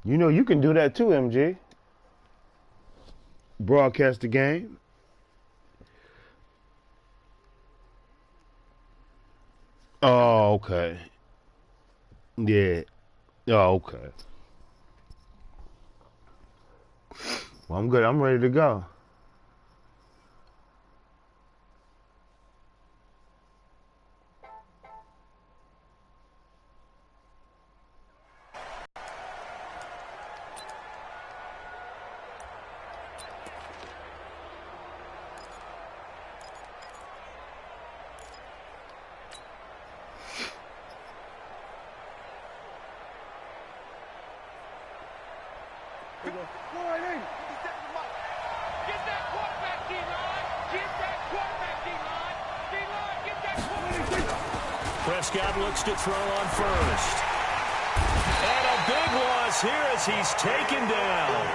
You know you can do that too, MG. Broadcast the game. Oh, okay. Yeah. Oh, okay. Well, I'm good. I'm ready to go. Prescott looks to throw on first. And a big loss here as he's taken down.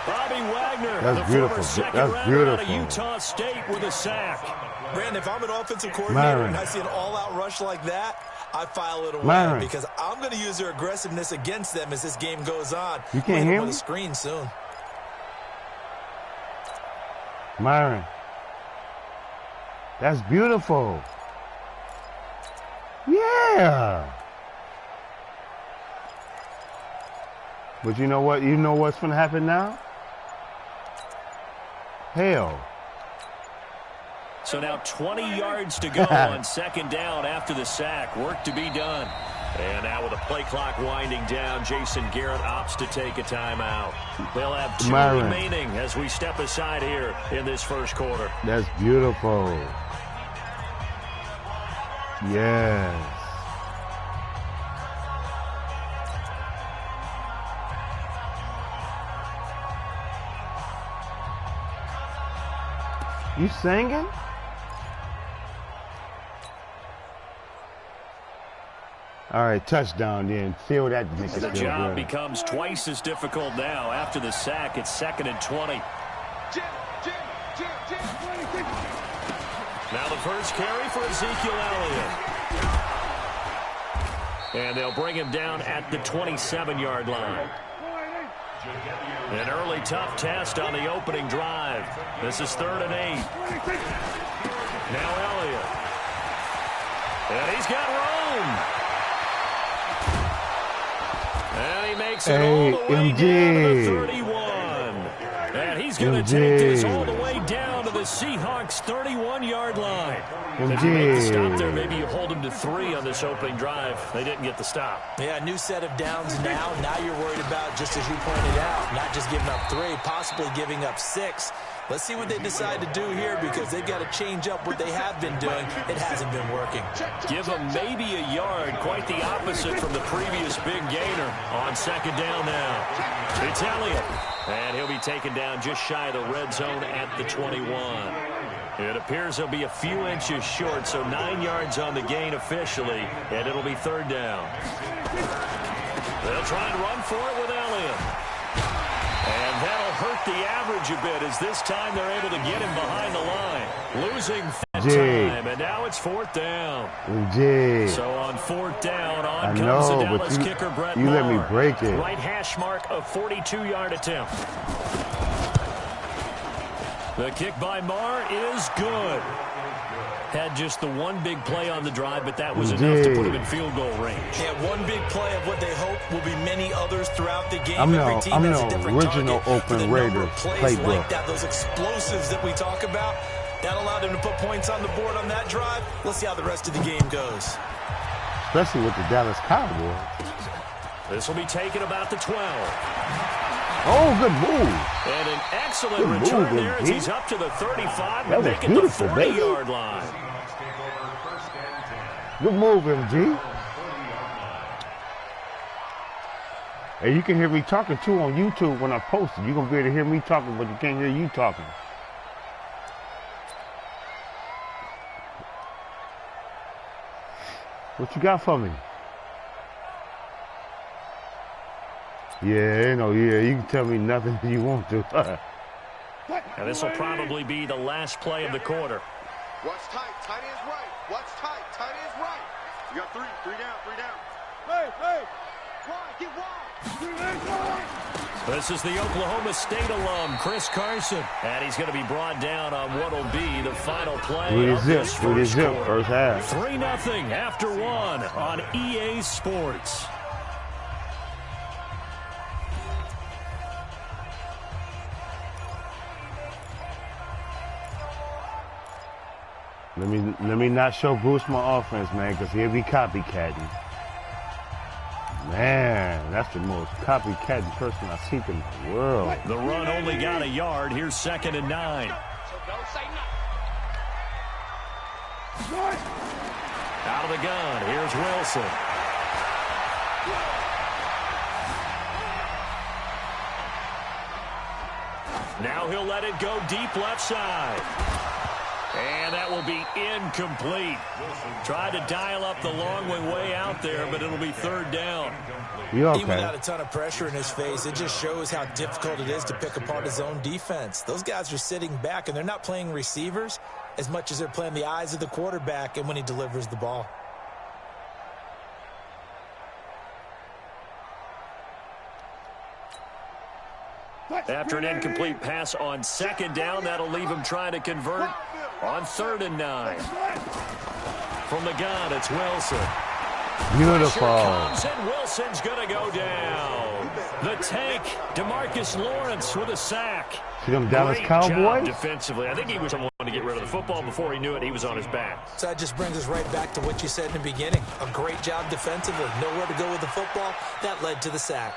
Bobby Wagner, That's the beautiful. former second That's rounder beautiful. out of Utah State with a sack. Brandon, if I'm an offensive coordinator and I see an all-out rush like that, I file it away because I'm going to use their aggressiveness against them as this game goes on. You can't hear me? The screen soon. Myron. That's beautiful. Yeah. But you know what? You know what's going to happen now? Hell. So now 20 yards to go on second down after the sack. Work to be done. And now with the play clock winding down, Jason Garrett opts to take a timeout. They'll have 2 remaining as we step aside here in this first quarter. That's beautiful. Yes. You singing? All right, touchdown then. Feel that make it The feel job good. becomes twice as difficult now. After the sack, it's 2nd and 20. Now the first carry for Ezekiel Elliott. And they'll bring him down at the 27-yard line. An early tough test on the opening drive. This is 3rd and 8. Now Elliott. And he's got room. And he makes it all the way down to the 31. And he's going to take this all the way down to the Seahawks' 31-yard line. If you make the stop there, maybe you hold them to 3 on this opening drive. They didn't get the stop. Yeah, new set of downs now. Now you're worried about, just as you pointed out, not just giving up 3, possibly giving up 6. Let's see what they decide to do here because they've got to change up what they have been doing. It hasn't been working. Give them maybe a yard, quite the opposite from the previous big gainer on second down now. It's Elliott, and he'll be taken down just shy of the red zone at the 21. It appears he'll be a few inches short, so 9 yards on the gain officially, and it'll be 3rd down. They'll try and run for it with Elliott. And that'll hurt the average a bit as this time they're able to get him behind the line. Losing that time, and now it's 4th down. So on 4th down, on comes the Dallas kicker, Brett Maher. You let me break it. Right hash mark, a 42-yard attempt. The kick by Maher is good. Had just the one big play on the drive, but that was enough to put him in field goal range. Yeah, one big play of what they hope will be many others throughout the game. I'm Every team has a different original Oakland Raiders playbook. Like that, those explosives that we talk about, that allowed them to put points on the board on that drive. Let's see how the rest of the game goes. Especially with the Dallas Cowboys. This will be taken about the 12. Oh, good move. And an excellent return there as he's up to the 35 and making the 40-yard line. Good move, MG. And you can hear me talking, too, on YouTube when I post it. You're going to be able to hear me talking, but you can't hear you talking. What you got for me? Yeah, you can tell me nothing you want to. And this will probably be the last play of the quarter. Watch tight, tight is right. Watch tight, tight is right. You got 3 down. Hey, This is the Oklahoma State alum, Chris Carson. And he's going to be brought down on what will be the final play of this first quarter. First half. 3-0 after 1 on EA Sports. Let me not show Bruce my offense, man, because he'll be copycatting. Man, that's the most copycatting person I've seen in the world. The run only got a yard. Here's 2nd and 9. Out of the gun. Here's Wilson. Now he'll let it go deep left side. And that will be incomplete. Tried to dial up the long way out there, but it'll be 3rd down. Okay. Even without a ton of pressure in his face, it just shows how difficult it is to pick apart his own defense. Those guys are sitting back, and they're not playing receivers as much as they're playing the eyes of the quarterback and when he delivers the ball. After an incomplete pass on 2nd down, that'll leave him trying to convert on 3rd and 9. From the gun, it's Wilson. Beautiful. Comes and Wilson's going to go down. The tank, DeMarcus Lawrence with a sack. See them Dallas Great Cowboys? job defensively. I think he was someone to get rid of the football. Before he knew it, he was on his back. So that just brings us right back to what you said in the beginning. A great job defensively. Nowhere to go with the football. That led to the sack.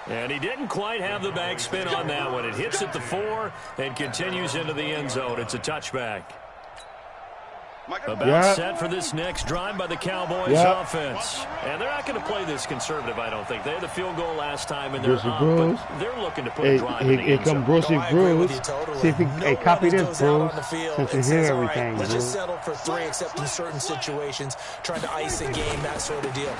And he didn't quite have the backspin on that one. It hits at the 4 and continues into the end zone. It's a touchback. About set for this next drive by the Cowboys offense. And they're not going to play this conservative, I don't think. They had the field goal last time, and they're up, but they're looking to put a drive in the end zone. Brucey Bruce. See if he copy this, Bruce. Since you hear everything, Let's just settle for 3, except in certain situations, trying to ice a game, that sort of deal.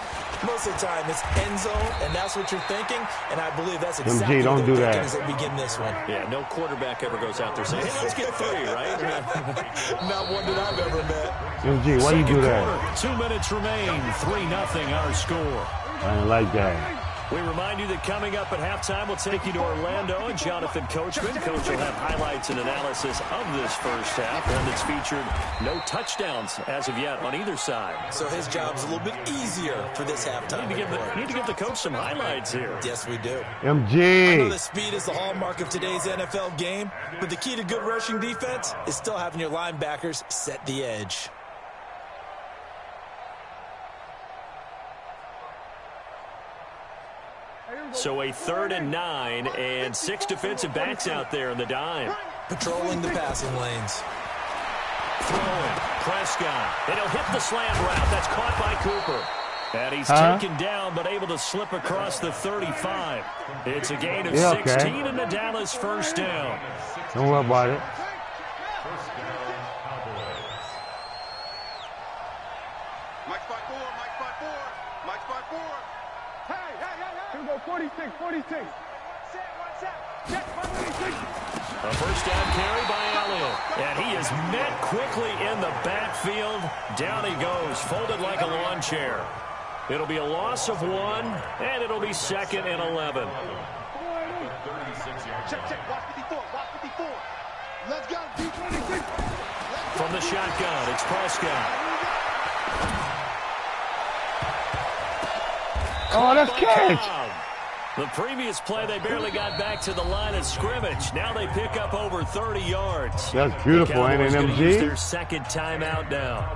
Most of the time, it's end zone, and that's what you're thinking, and I believe that's exactly what they're thinking as they begin this one. Yeah, no quarterback ever goes out there saying, hey, let's get 3, right? Not one that I've ever met. MG, why do you do that? 2 minutes remain, 3-0 our score. I don't like that. We remind you that coming up at halftime, we'll take you to Orlando and Jonathan Coachman. Coach will have highlights and analysis of this first half, one that's featured no touchdowns as of yet on either side. So his job's a little bit easier for this halftime. Need to give the coach some highlights here. Yes, we do. MG. I know that speed is the hallmark of today's NFL game, but the key to good rushing defense is still having your linebackers set the edge. So a 3rd and 9 and 6 defensive backs out there in the dime. Patrolling the passing lanes. Throwing, Prescott, and he'll hit the slant route. That's caught by Cooper. And he's taken down, but able to slip across the 35. It's a gain of 16 and the Dallas first down. Don't worry about it. Mike spot 4, Mike spot 4, Mike spot 4. Hey. Here we go, 46. A first down carry by Elliott. And he is met quickly in the backfield. Down he goes, folded like a lawn chair. It'll be a loss of 1, and it'll be 2nd and 11. Check, watch 54. Let's go, D26. From the shotgun, it's Prescott. Oh, that's catch. The previous play, they barely got back to the line of scrimmage. Now they pick up over 30 yards. That's beautiful, ain't it, MG? Use their 2nd timeout now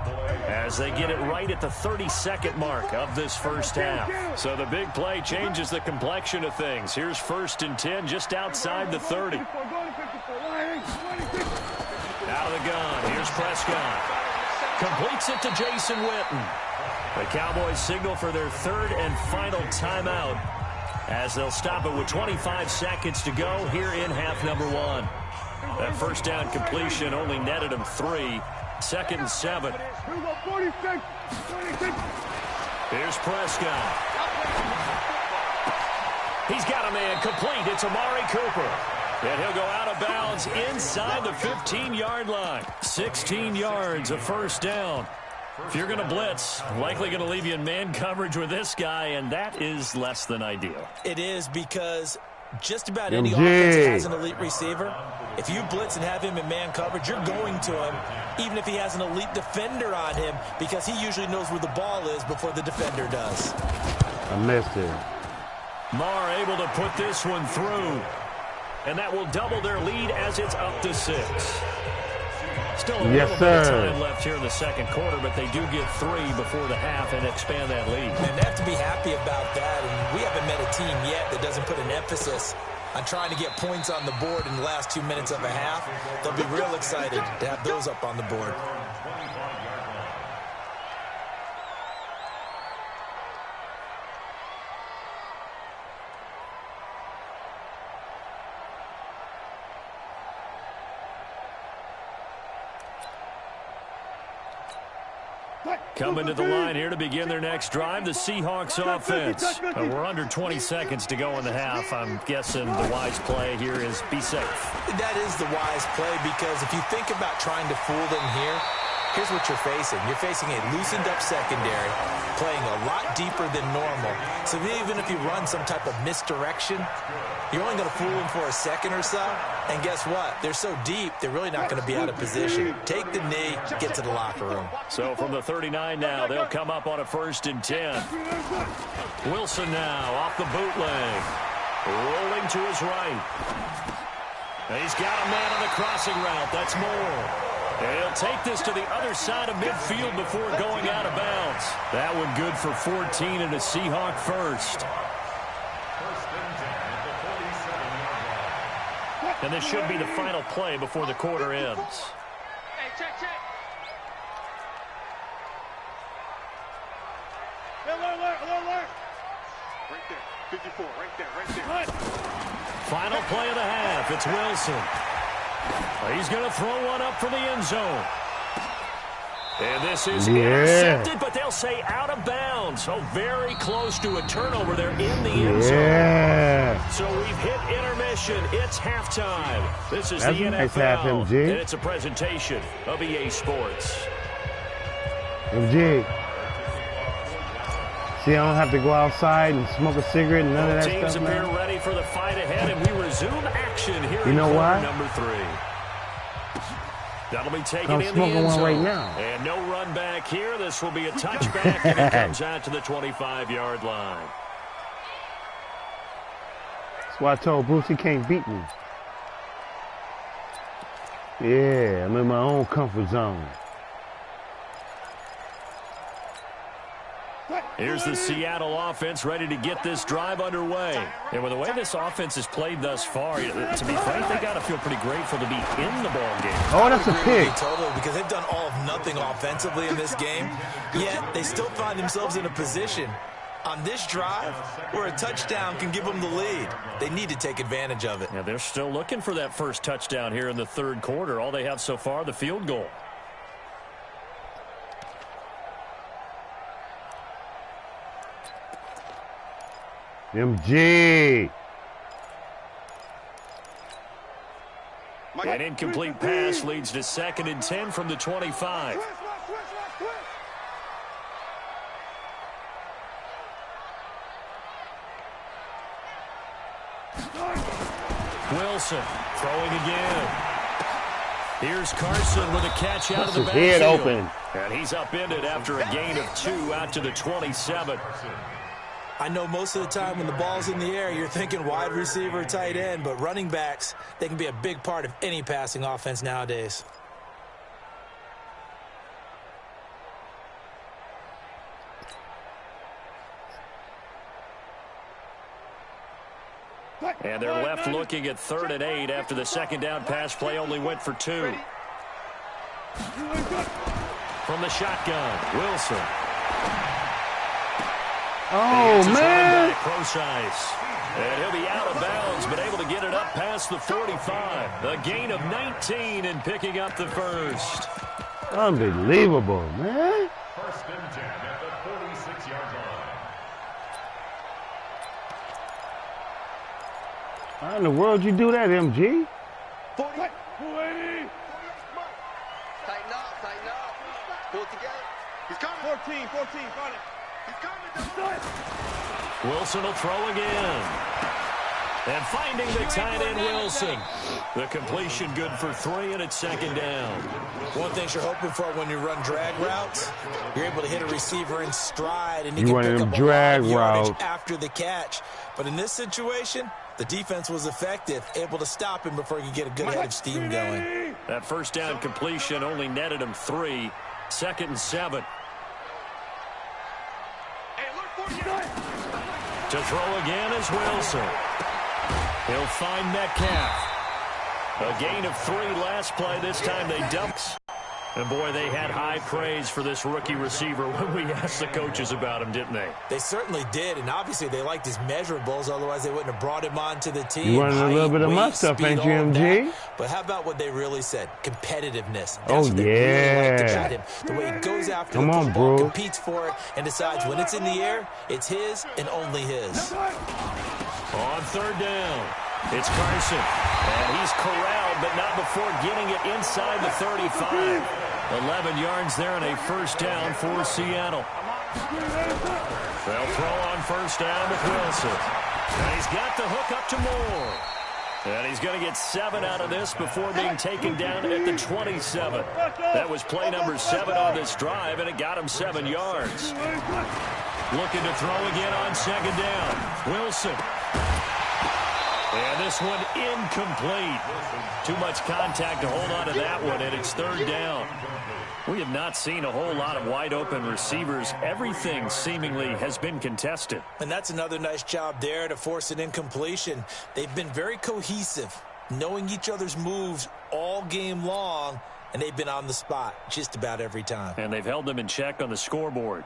as they get it right at the 32nd mark of this first half. So the big play changes the complexion of things. Here's 1st and 10 just outside the 30. Out of the gun, here's Prescott. Completes it to Jason Witten. The Cowboys signal for their 3rd and final timeout as they'll stop it with 25 seconds to go here in half number 1. That first down completion only netted him 3. 2nd and 7. Here's Prescott. He's got a man complete. It's Amari Cooper. And he'll go out of bounds inside the 15-yard line. 16 yards, a first down. If you're going to blitz, likely going to leave you in man coverage with this guy, and that is less than ideal. It is, because just about any offense that has an elite receiver, if you blitz and have him in man coverage, you're going to him, even if he has an elite defender on him, because he usually knows where the ball is before the defender does. I missed it. Marr able to put this one through, and that will double their lead as it's up to 6. Still a little bit of time left here in the second quarter, but they do get 3 before the half and expand that lead. And they have to be happy about that, and we haven't met a team yet that doesn't put an emphasis on trying to get points on the board in the last 2 minutes of a half. They'll be real excited to have those up on the board. Coming to the line here to begin their next drive, the Seahawks offense. We're under 20 seconds to go in the half. I'm guessing the wise play here is be safe. That is the wise play, because if you think about trying to fool them here, here's what you're facing. You're facing a loosened-up secondary, playing a lot deeper than normal. So even if you run some type of misdirection, you're only going to fool them for a second or so. And guess what? They're so deep, they're really not going to be out of position. Take the knee, get to the locker room. So from the 39 now, they'll come up on a 1st and 10. Wilson now off the bootleg. Rolling to his right. He's got a man on the crossing route. That's Moore. And he'll take this to the other side of midfield before going out of bounds. That one good for 14 and a Seahawk first. And this should be the final play before the quarter ends. Hey, check. Alert. Right there. 54, right there. Final play of the half. It's Wilson. He's going to throw one up from the end zone. And this is intercepted, but they'll say out of bounds. So very close to a turnover there in the end zone. So we've hit intermission. It's halftime. This is the NFL, and it's a presentation of EA Sports. MG. See, I don't have to go outside and smoke a cigarette and none of that Teams stuff, appear man. ready for the fight ahead, and we resume action here You know in quarter why? number 3. That'll be taken I'm in the smoking end one zone. right now. And no run back here. This will be a touchback, and it comes out to the 25-yard line. That's why I told Bruce he can't beat me. Yeah, I'm in my own comfort zone. Here's the Seattle offense ready to get this drive underway. And with the way this offense has played thus far, to be frank, they got to feel pretty grateful to be in the ball game. Oh, that's a pick. Totally, because they've done all of nothing offensively in this game, yet they still find themselves in a position on this drive where a touchdown can give them the lead. They need to take advantage of it. Yeah, they're still looking for that first touchdown here in the third quarter. All they have so far, the field goal. MG. An incomplete pass leads to 2nd and 10 from the 25. Wilson throwing again. Here's Carson with a catch out of the backfield. Head open. And he's upended after a gain of 2 out to the 27. I know most of the time when the ball's in the air, you're thinking wide receiver, tight end, but running backs, they can be a big part of any passing offense nowadays. And they're left looking at 3rd and 8 after the second down pass play only went for 2. From the shotgun, Wilson. Oh, man. Precise. And he'll be out of bounds, but able to get it up past the 45. A gain of 19 and picking up the first. Unbelievable, man. 1st and 10 at the 46-yard line. How in the world you do that, MG? 40. 280. Tighten up. Pull it together. He's coming. 14, got it. He's coming. Wilson will throw again. And finding the tight end, Wilson. The completion good for 3, and it's second down. One thing you're hoping for when you run drag routes, you're able to hit a receiver in stride, and you can running pick them up drag a lot of yardage routes after the catch. But in this situation, the defense was effective, able to stop him before he could get a good head of steam going. That first down completion only netted him 3. 2nd and 7. To throw again is Wilson. He'll find Metcalf. A gain of 3 last play. This time they dumped. And, boy, they had high praise for this rookie receiver when we asked the coaches about him, didn't they? They certainly did, and obviously they liked his measurables. Otherwise, they wouldn't have brought him onto the team. You running a little bit of my stuff, ain't you, MG? But how about what they really said? Competitiveness. That's Oh, what they really liked yeah. about him. The way he goes after Come the on, football, bro. competes for it, and decides when it's in the air, it's his and only his. On 3rd down, it's Carson. And he's corralled, but not before getting it inside the 35. 11 yards there and a first down for Seattle. They'll throw on first down with Wilson. And he's got the hook up to Moore. And he's going to get 7 out of this before being taken down at the 27. That was play number 7 on this drive, and it got him 7 yards. Looking to throw again on 2nd down. Wilson. And this one incomplete. Too much contact to hold on to that one, and it's 3rd down. We have not seen a whole lot of wide-open receivers. Everything seemingly has been contested. And that's another nice job there to force an incompletion. They've been very cohesive, knowing each other's moves all game long, and they've been on the spot just about every time. And they've held them in check on the scoreboard.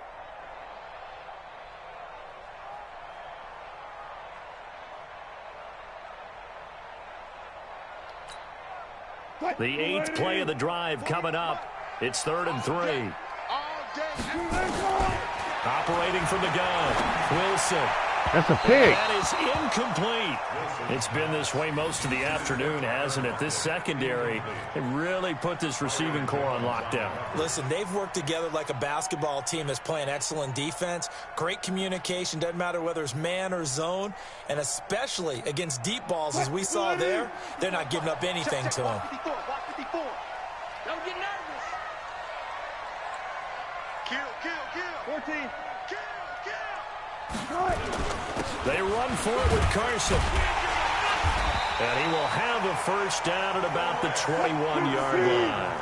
The 8th play of the drive coming up. It's 3rd and 3. Operating from the gun, Wilson. That's a pick. That is incomplete. It's been this way most of the afternoon, hasn't it? This secondary, they really put this receiving core on lockdown. Listen, they've worked together like a basketball team that's playing excellent defense. Great communication, doesn't matter whether it's man or zone. And especially against deep balls, as we saw there, they're not giving up anything to them. Don't get nervous. Kill. 14. They run for it with Carson. And he will have a first down at about the 21-yard line.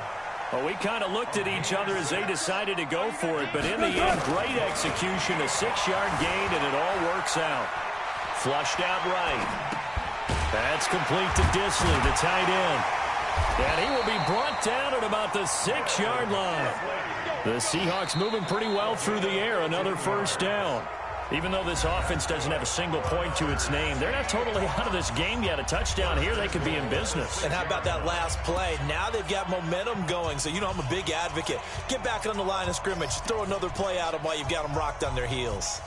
Well, we kind of looked at each other as they decided to go for it, but in the end, great execution, a 6-yard gain, and it all works out. Flushed out right. That's complete to Disley, the tight end. And he will be brought down at about the 6-yard line. The Seahawks moving pretty well through the air, another first down. Even though this offense doesn't have a single point to its name, they're not totally out of this game yet. A touchdown here, they could be in business. And how about that last play? Now they've got momentum going, so you know I'm a big advocate. Get back on the line of scrimmage. Throw another play at them while you've got them rocked on their heels.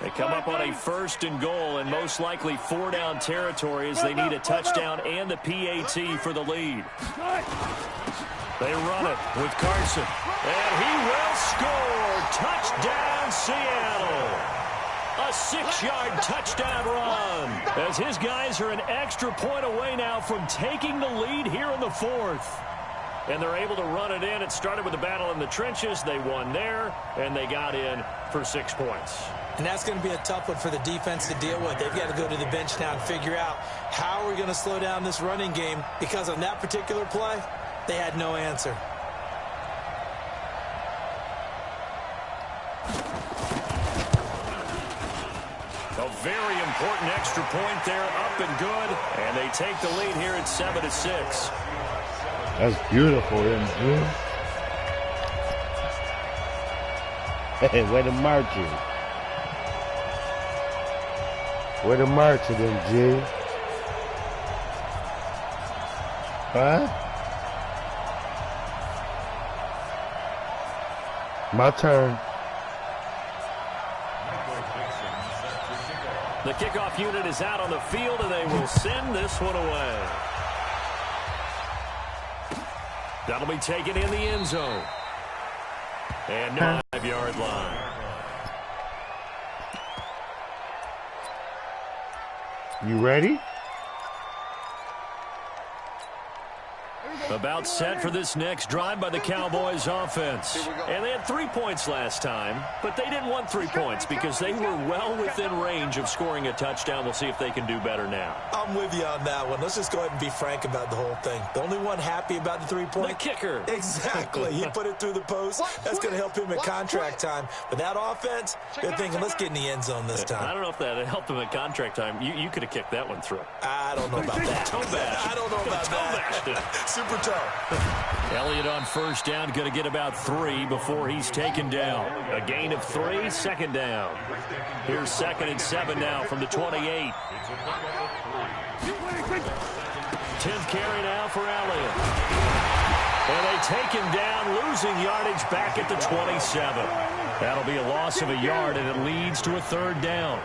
They come up on a 1st and goal, and most likely 4-down territory as they need a touchdown and the PAT for the lead. They run it with Carson. And he will score. Touchdown, Seattle. A 6-yard touchdown run. As his guys are an extra point away now from taking the lead here in the 4th. And they're able to run it in. It started with a battle in the trenches. They won there, and they got in for 6 points. And that's going to be a tough one for the defense to deal with. They've got to go to the bench now and figure out how are we going to slow down this running game, because on that particular play, they had no answer. A very important extra point there, up and good. And they take the lead here at 7-6. That's beautiful, isn't it? Hey, way to march it. Way to march it, MG. Huh? My turn. The kickoff unit is out on the field, and they will send this one away. That'll be taken in the end zone. And 5-yard line. You ready? About set for this next drive by the Cowboys offense. And they had 3 points last time, but they didn't want 3 points because they were well within range of scoring a touchdown. We'll see if they can do better now. I'm with you on that one. Let's just go ahead and be frank about the whole thing. The only one happy about the 3-point? The kicker. Exactly. He put it through the post. That's going to help him at contract time. But that offense, they're thinking, let's get in the end zone this time. I don't know if that helped him at contract time. You could have kicked that one through. I don't know about that. I don't know about that. Super toe. Elliott on first down, going to get about 3 before he's taken down. A gain of 3, second down. Here's 2nd and 7 now from the 28. 10th carry now for Elliott. And they take him down, losing yardage back at the 27. That'll be a loss of a yard, and it leads to a 3rd down.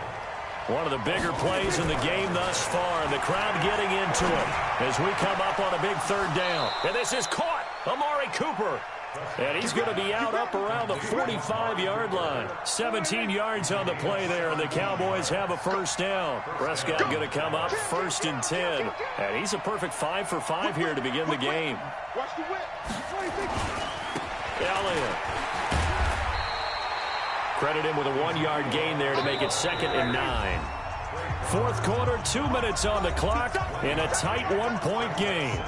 One of the bigger plays in the game thus far, and the crowd getting into it as we come up on a big 3rd down. And this is caught. Amari Cooper. And he's going to be out up around the 45-yard line. 17 yards on the play there, and the Cowboys have a 1st down. Prescott going to come up 1st and 10. And he's a perfect 5 for 5 here to begin the game. Elliott. Credit him with a 1-yard gain there to make it 2nd and 9. 4th quarter, 2 minutes on the clock, in a tight 1-point game.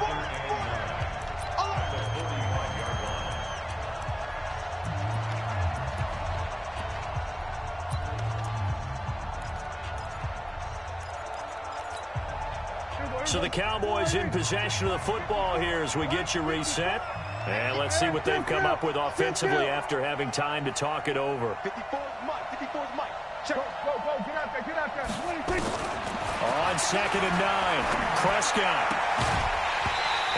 So the Cowboys in possession of the football here as we get you reset. And let's see what they've come up with offensively after having time to talk it over. 54's Mike. 54's Mike. Check. Go, get out there, get out there. On 2nd and 9, Prescott.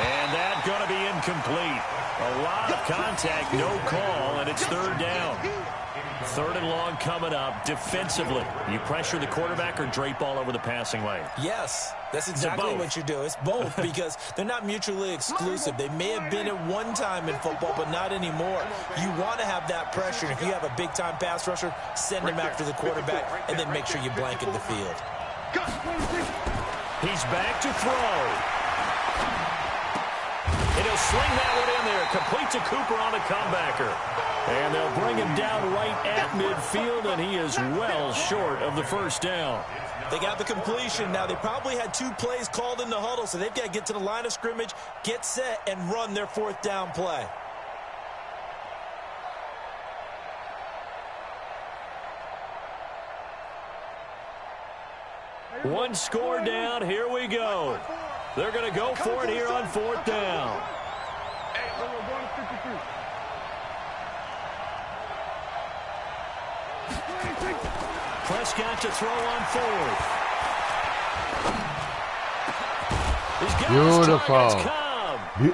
And that's going to be incomplete. A lot of contact, no call, and it's 3rd down. 3rd and long coming up defensively. You pressure the quarterback or drape all over the passing lane? Yes, that's exactly what you do. It's both because they're not mutually exclusive. They may have been at one time in football, but not anymore. You want to have that pressure. If you have a big-time pass rusher, send him after the quarterback and then make sure you blanket the field. He's back to throw. And he'll sling that one in there. Complete to Cooper on a comebacker. And they'll bring him down right at midfield, and he is well short of the 1st down. They got the completion. Now, they probably had 2 plays called in the huddle, so they've got to get to the line of scrimmage, get set, and run their 4th down play. One score down. Here we go. They're going to go for it here on 4th down. Prescott to throw on 4th. Beautiful.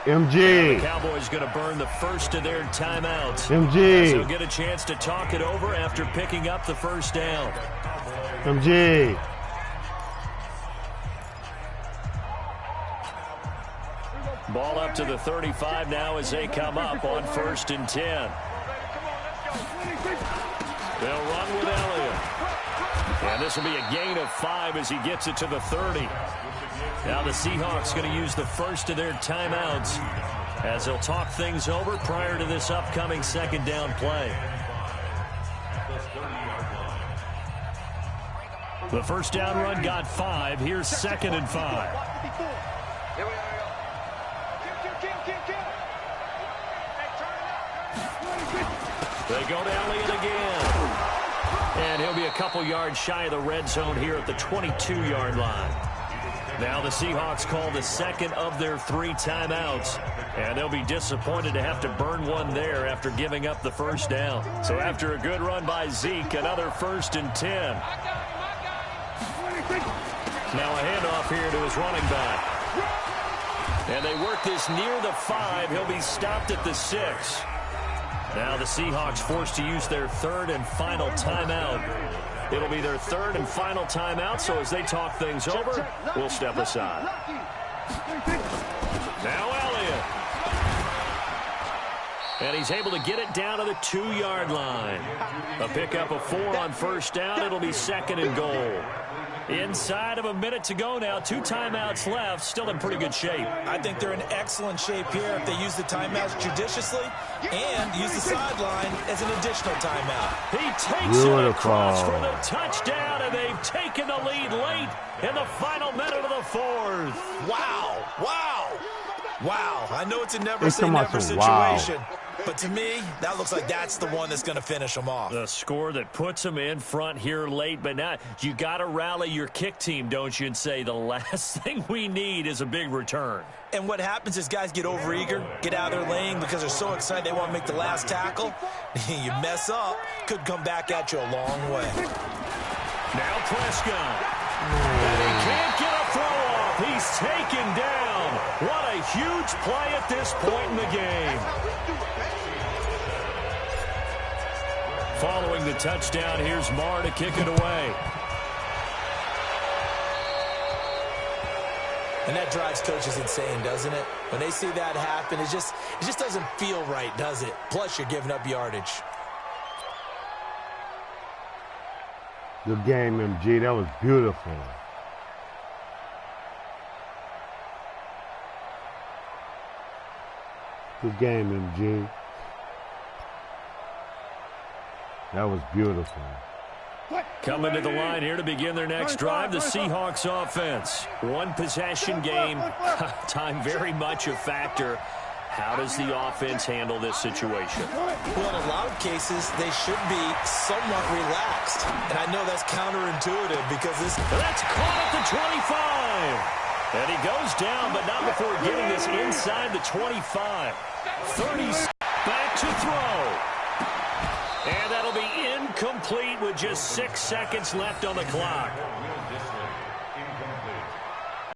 MG. The Cowboys going to burn the first of their timeouts. MG. So get a chance to talk it over after picking up the 1st down. MG. Ball up to the 35 now as they come up on 1st and 10. They'll run with Elliott. And this will be a gain of 5 as he gets it to the 30. Now the Seahawks going to use the first of their timeouts as they'll talk things over prior to this upcoming 2nd down play. The 1st down run got 5. Here's 2nd and 5. They go to Elliott again. And he'll be a couple yards shy of the red zone here at the 22-yard line. Now the Seahawks call the 2nd of their 3 timeouts. And they'll be disappointed to have to burn one there after giving up the 1st down. So after a good run by Zeke, another 1st and 10. Now a handoff here to his running back. And they work this near the 5. He'll be stopped at the 6. Now the Seahawks forced to use their 3rd and final timeout. It'll be their 3rd and final timeout, so as they talk things over, we'll step aside. Now Elliott. And he's able to get it down to the 2-yard line. A pickup of 4 on first down. It'll be 2nd and goal. Inside of a minute to go now. 2 timeouts left. Still in pretty good shape. I think they're in excellent shape here if they use the timeouts judiciously and use the sideline as an additional timeout. He takes it across for the touchdown, and they've taken the lead late in the final minute of the 4th. Wow. Wow. Wow. I know it's a never-say-never situation. Wow. But to me, that looks like that's the one that's going to finish them off. The score that puts them in front here late, but now you got to rally your kick team, don't you, and say the last thing we need is a big return. And what happens is guys get overeager, get out of their lane because they're so excited they want to make the last tackle. You mess up, could come back at you a long way. Now Prescott. And he can't get a throw off. He's taken down. What a huge play at this point in the game. Following the touchdown, here's Marr to kick it away. And that drives coaches insane, doesn't it? When they see that happen, it just doesn't feel right, does it? Plus, you're giving up yardage. Good game, MG. That was beautiful. Good game, MG. That was beautiful. Coming to the line here to begin their next drive, the Seahawks offense. One possession game. Time very much a factor. How does the offense handle this situation? Well, in a lot of cases, they should be somewhat relaxed. And I know that's counterintuitive because this... That's caught at the 25. And he goes down, but not before getting this inside the 25. 30 back to throw. And that'll be incomplete with just 6 seconds left on the clock.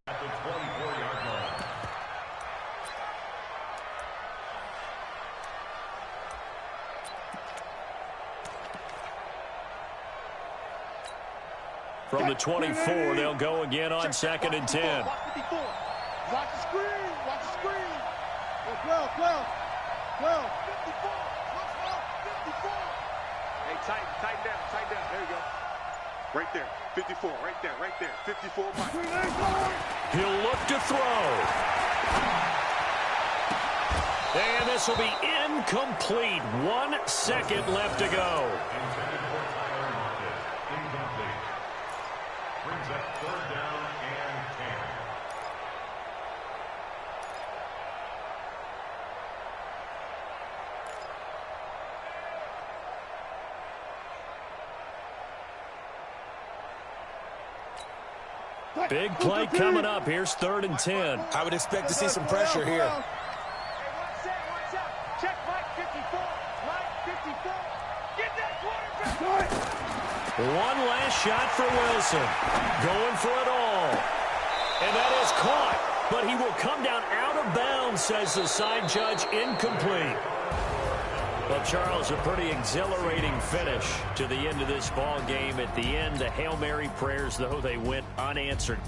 At the 24-yard line. From the 24, they'll go again on 2nd and 10. Watch the screen. Watch the screen. 12. 54. 54. Hey, tighten down. There you go. Right there. 54. Right there. 54. He'll look to throw. And this will be incomplete. 1 second left to go. Incomplete. Brings up 3rd down and 10. Big play coming up. Here's 3rd and 10. I would expect to see some pressure here. Watch out. Check Mike 54. Mike 54. Get that quarterback. One last shot for Wilson. Going for it all. And that is caught. But he will come down out of bounds, says the side judge. Incomplete. Well, Charles, a pretty exhilarating finish to the end of this ball game. At the end, the Hail Mary prayers, though, they went unanswered.